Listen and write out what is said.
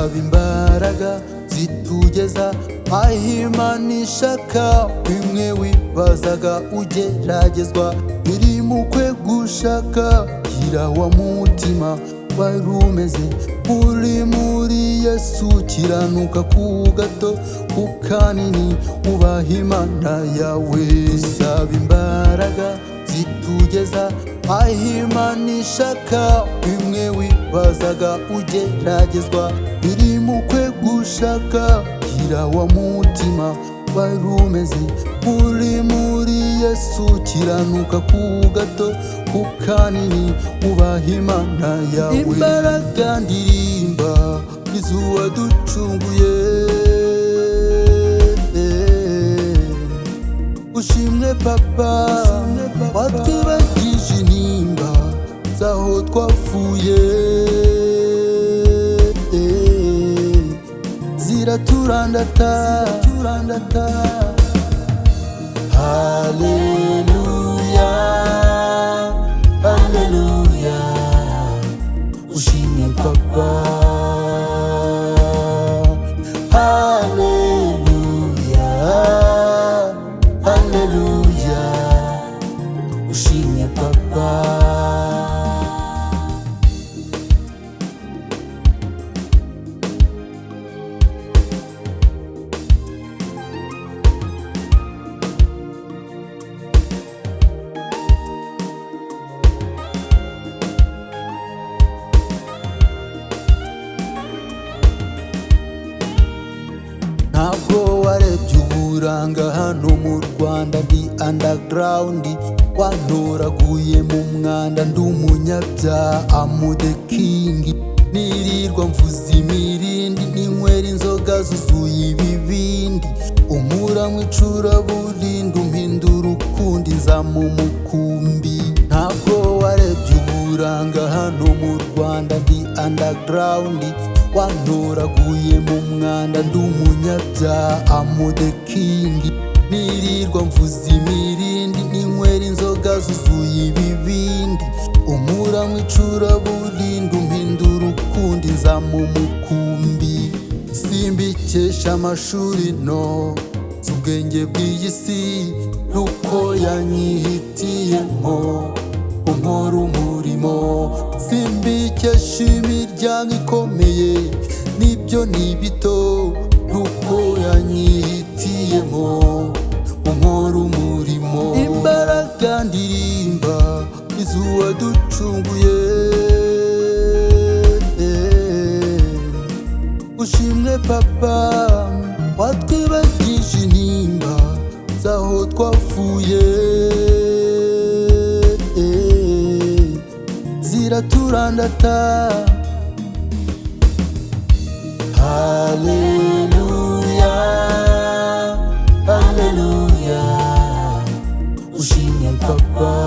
saba imbaraga zitugeza aho Imana ishaka. Bimwe wibazaga ugeragezwa biri mu kwegushaka. Gira wa mutima wari umeze uri muri Yesu, kiranuka ku gato ku kanini, ubaha Imana yawe. Saba imbaraga zitugeza aho Imana ishaka. Bimwe wibazaga ugeragezwa biri mu kwegushaka. Gira wa mutima wari umeze uri muri Yesu, kiranuka ku gato ku kanini, ubaha Imana yawe. Imbaraga ndirimba iz'uwaducunguye, ushimwe papa watwibagije intimba z'aho twavuye. Ziraturandata, haleluya, haleluya, ushimwe papa. Haleluya, haleluya, ushimwe papa. Ntabwo warebye uburanga hano mu Rwanda, ndi underground, wantoraguye mu mwanda, ndi umunyabyaha, I'm the king. Nirirwa mvuza imirindi, ninywera inzoga zuzuye ibibindi, umpura mu icuraburindi, umpindura ukundi nzama umukumbi. Ntabwo warebye uburanga hano mu Rwanda, ndi underground, wantoraguye mu mwanda, ndi umunyabyaha, I'm the king. Nirirwa mvuza imirindi, ninywera inzoga zuzuye ibibindi, umpura mu icuraburindi, umpindura ukundi nzama umukumbi. Simbikesha amashuri no, si ubwenge bw'iyi si, nuko yanyihitiyemo unkora umurimo. Simbikesha imiryango ikomeye, nibyo ni bito, nuko yanyihitiyemo unkora umurimo. Imbaraga ndirimba iz'uwaducunguye, ushimwe papa watwibagije intimba z'aho twavuye. Ziraturandata, haleluya, haleluya, ushimwe papa.